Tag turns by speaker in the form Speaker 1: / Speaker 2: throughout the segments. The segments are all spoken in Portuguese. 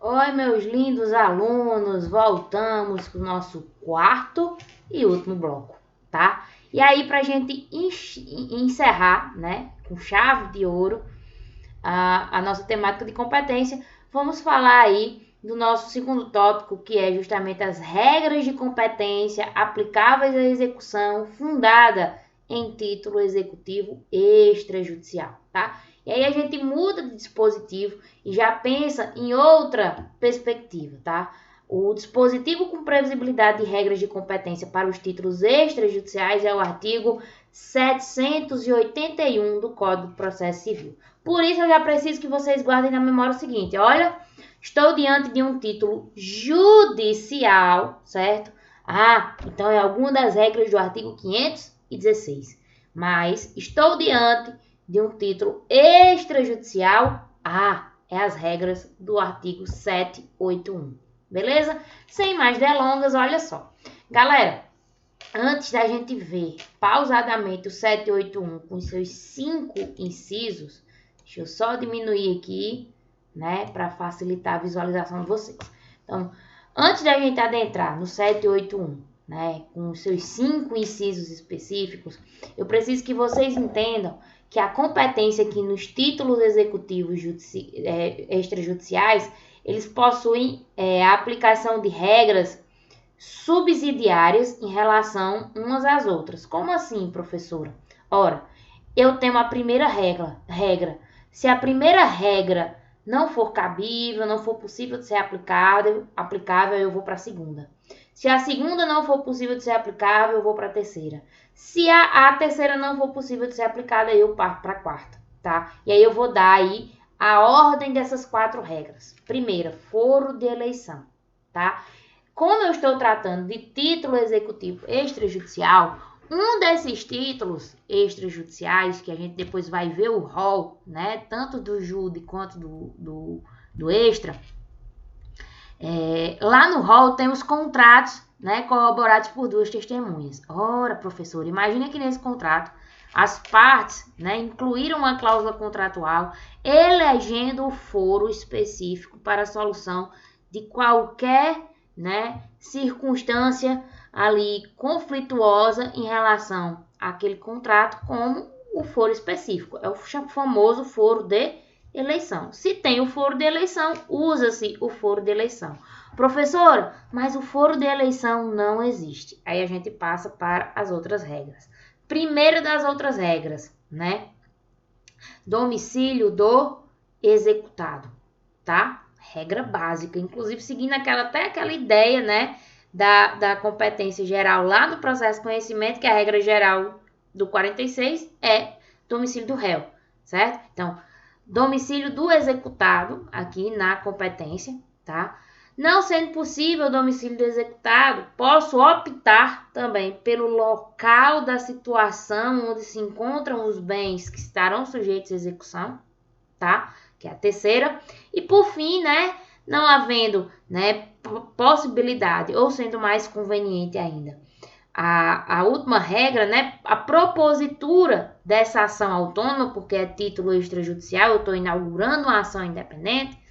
Speaker 1: Oi, meus lindos alunos, voltamos para o nosso quarto e último bloco, tá? E aí, para a gente encerrar, né, com chave de ouro, a nossa temática de competência, vamos falar aí do nosso segundo tópico, que é justamente as regras de competência aplicáveis à execução fundada em título executivo extrajudicial, tá? E aí a gente muda de dispositivo e já pensa em outra perspectiva, tá? O dispositivo com previsibilidade de regras de competência para os títulos extrajudiciais é o artigo 781 do Código de Processo Civil. Por isso, eu já preciso que vocês guardem na memória o seguinte, olha, estou diante de um título judicial, certo? Então é alguma das regras do artigo 516. Mas estou diante de um título extrajudicial, é as regras do artigo 781. Beleza? Sem mais delongas, olha só. Galera, antes da gente ver pausadamente o 781 com seus 5 incisos, deixa eu só diminuir aqui, né, para facilitar a visualização de vocês. Então, antes da gente adentrar no 781, né, com os seus 5 incisos específicos, eu preciso que vocês entendam que a competência aqui nos títulos executivos extrajudiciais, eles possuem a aplicação de regras subsidiárias em relação umas às outras. Como assim, professora? Ora, eu tenho a primeira regra. Se a primeira regra não for cabível, não for possível de ser aplicável, eu vou para a segunda. Se a segunda não for possível de ser aplicável, eu vou para a terceira. Se a terceira não for possível de ser aplicada, eu parto para a quarta, tá? E aí eu vou dar aí a ordem dessas 4 regras. Primeira, foro de eleição, tá? Como eu estou tratando de título executivo extrajudicial, um desses títulos extrajudiciais, que a gente depois vai ver o rol, né, tanto do júri quanto do extra, lá no rol tem os contratos, né, corroborados por 2 testemunhas. Ora, professor, imagine que nesse contrato as partes, né, incluíram uma cláusula contratual elegendo o foro específico para a solução de qualquer, né, circunstância ali conflituosa em relação àquele contrato, como o foro específico. É o famoso foro de eleição. Se tem o foro de eleição, usa-se o foro de eleição. Professora, mas o foro de eleição não existe. Aí a gente passa para as outras regras. Primeira das outras regras, né? Domicílio do executado, tá? Regra básica, inclusive seguindo até aquela ideia, né, da competência geral lá no processo de conhecimento, que a regra geral do 46 é domicílio do réu, certo? Então, domicílio do executado, aqui na competência, tá? Não sendo possível o domicílio do executado, posso optar também pelo local da situação onde se encontram os bens que estarão sujeitos à execução, tá? Que é a terceira. E por fim, né, não havendo, né, possibilidade ou sendo mais conveniente ainda, a última regra, né, a propositura dessa ação autônoma, porque é título extrajudicial, eu estou inaugurando uma ação independente,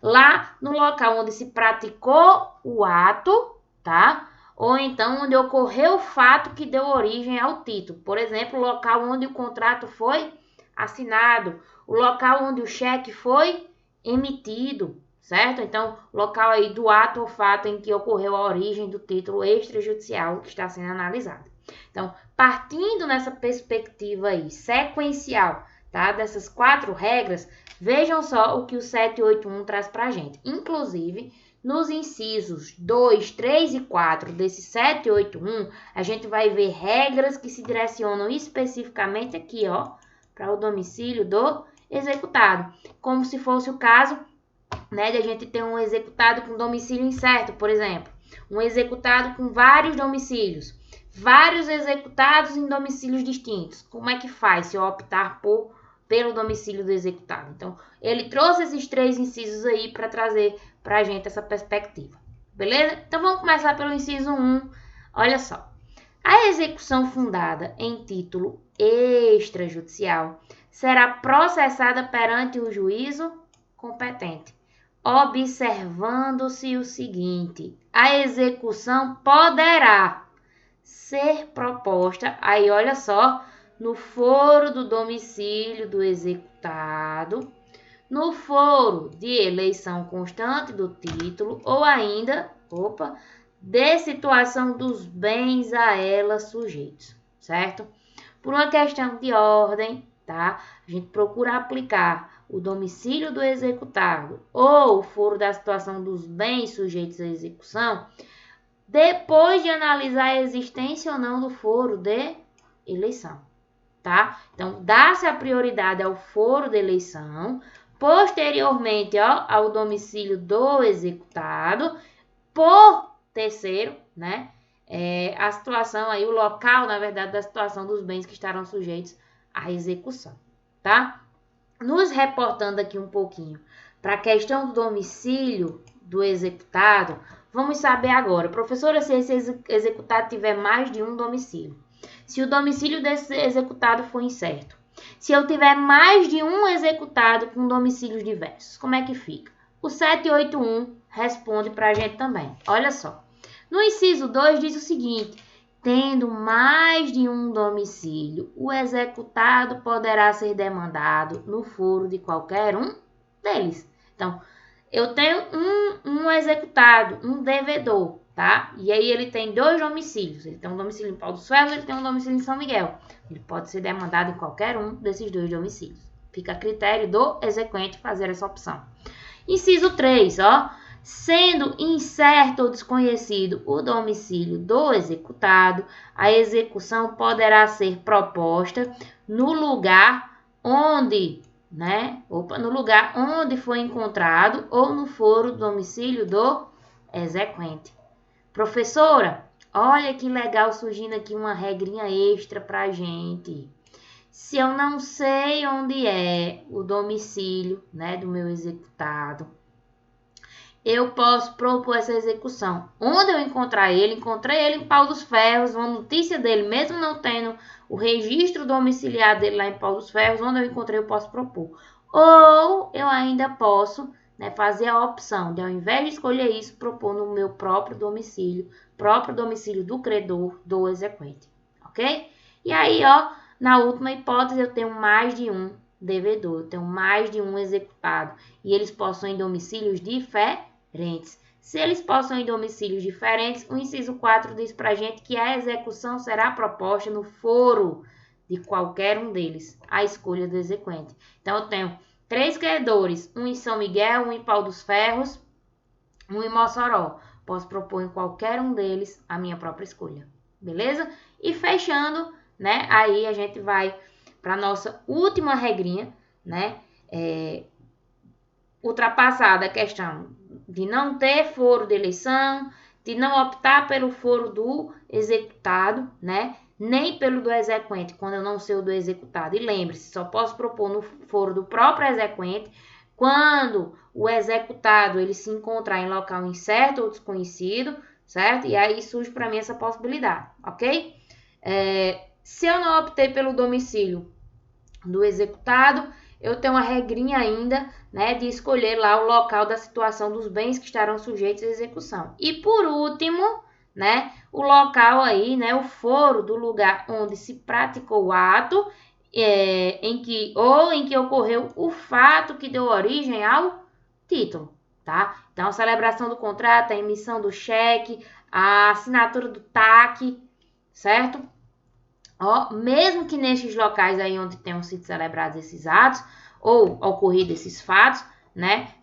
Speaker 1: lá no local onde se praticou o ato, tá? Ou então onde ocorreu o fato que deu origem ao título. Por exemplo, o local onde o contrato foi assinado, o local onde o cheque foi emitido, certo? Então, local aí do ato ou fato em que ocorreu a origem do título extrajudicial que está sendo analisado. Então, partindo nessa perspectiva aí sequencial, tá? Dessas 4 regras, vejam só o que o 781 traz para a gente. Inclusive, nos incisos 2, 3 e 4 desse 781, a gente vai ver regras que se direcionam especificamente aqui, ó, para o domicílio do executado. Como se fosse o caso, né, de a gente ter um executado com domicílio incerto, por exemplo. Um executado com vários domicílios. Vários executados em domicílios distintos. Como é que faz se eu optar pelo domicílio do executado? Então, ele trouxe esses 3 incisos aí para trazer para a gente essa perspectiva. Beleza? Então, vamos começar pelo inciso 1. Olha só. A execução fundada em título extrajudicial será processada perante o juízo competente. observando-se o seguinte: a execução poderá ser proposta, aí olha só, no foro do domicílio do executado, no foro de eleição constante do título ou ainda, de situação dos bens a ela sujeitos, certo? Por uma questão de ordem, tá? A gente procura aplicar o domicílio do executado ou o foro da situação dos bens sujeitos à execução, depois de analisar a existência ou não do foro de eleição, tá? Então, dá-se a prioridade ao foro de eleição, posteriormente ao domicílio do executado, por terceiro, né? A situação aí, o local, na verdade, da situação dos bens que estarão sujeitos à execução, tá? Nos reportando aqui um pouquinho para a questão do domicílio do executado, vamos saber agora, professora, se esse executado tiver mais de um domicílio, se o domicílio desse executado for incerto, se eu tiver mais de um executado com domicílios diversos, como é que fica? O 781 responde para a gente também. Olha só. No inciso 2 diz o seguinte: tendo mais de um domicílio, o executado poderá ser demandado no foro de qualquer um deles. Então, eu tenho um executado, um devedor, tá? E aí ele tem 2 domicílios. Ele tem um domicílio em Pau dos Ferros, ele tem um domicílio em São Miguel. Ele pode ser demandado em qualquer um desses 2 domicílios. Fica a critério do exequente fazer essa opção. Inciso 3, sendo incerto ou desconhecido o domicílio do executado, a execução poderá ser proposta no lugar onde, no lugar onde foi encontrado ou no foro do domicílio do exequente. Professora, olha que legal surgindo aqui uma regrinha extra pra gente. Se eu não sei onde é o domicílio, do meu executado, eu posso propor essa execução. Onde eu encontrei ele em Pau dos Ferros, uma notícia dele, mesmo não tendo o registro domiciliar dele lá em Pau dos Ferros, onde eu encontrei, eu posso propor. Ou eu ainda posso fazer a opção de, ao invés de escolher isso, propor no meu próprio domicílio do credor, do exequente, ok? E aí, na última hipótese, eu tenho mais de um devedor, eu tenho mais de um executado, e eles possuem domicílios diferentes. Se eles possuem domicílios diferentes, o inciso 4 diz pra gente que a execução será proposta no foro de qualquer um deles, a escolha do exequente. Então, eu tenho 3 credores, um em São Miguel, um em Pau dos Ferros, um em Mossoró. Posso propor em qualquer um deles a minha própria escolha, beleza? E fechando, aí a gente vai para a nossa última regrinha, ultrapassada a questão de não ter foro de eleição, de não optar pelo foro do executado, nem pelo do exequente, quando eu não sei o do executado. E lembre-se, só posso propor no foro do próprio exequente quando o executado ele se encontrar em local incerto ou desconhecido, certo? E aí surge para mim essa possibilidade, ok? Se eu não optei pelo domicílio do executado, eu tenho uma regrinha ainda, de escolher lá o local da situação dos bens que estarão sujeitos à execução. E por último, o local aí, o foro do lugar onde se praticou o ato, em que ocorreu o fato que deu origem ao título, tá? Então, a celebração do contrato, a emissão do cheque, a assinatura do TAC, certo? Mesmo que nestes locais aí onde tenham sido celebrados esses atos, ou ocorrido esses fatos,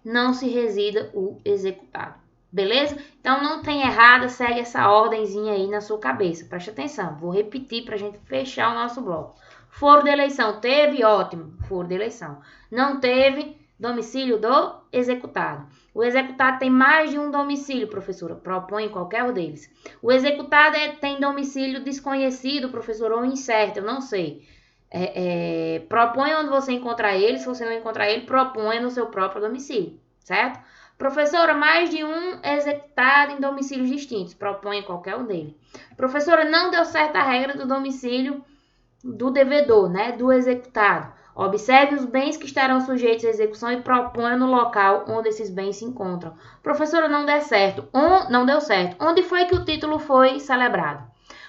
Speaker 1: não se resida o executado. Beleza? Então, não tem errado, segue essa ordenzinha aí na sua cabeça. Preste atenção, vou repetir para a gente fechar o nosso bloco. Foro de eleição, teve? Ótimo, foro de eleição. Não teve? Domicílio do executado. O executado tem mais de um domicílio, professora. Propõe qualquer um deles. O executado tem domicílio desconhecido, professor, ou incerto, eu não sei. Propõe onde você encontrar ele. Se você não encontrar ele, proponha no seu próprio domicílio, certo? Professora, mais de um executado em domicílios distintos. Propõe qualquer um deles. Professora, não deu certo a regra do domicílio do devedor, do executado. Observe os bens que estarão sujeitos à execução e proponha no local onde esses bens se encontram. Professora, não deu certo. Não deu certo. Onde foi que o título foi celebrado?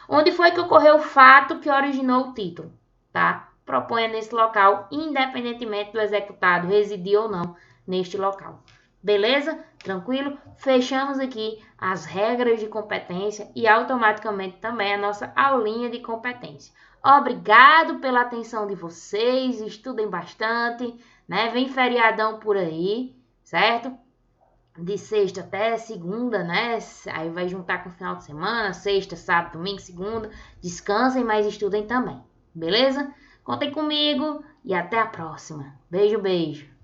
Speaker 1: Onde foi que ocorreu o fato que originou o título? Tá? Proponha nesse local, independentemente do executado residir ou não neste local. Beleza? Tranquilo? Fechamos aqui as regras de competência e automaticamente também a nossa aulinha de competência. Obrigado pela atenção de vocês, estudem bastante, né? Vem feriadão por aí, certo? De sexta até segunda, né? Aí vai juntar com o final de semana, sexta, sábado, domingo, segunda. Descansem, mas estudem também, beleza? Contem comigo e até a próxima. Beijo, beijo.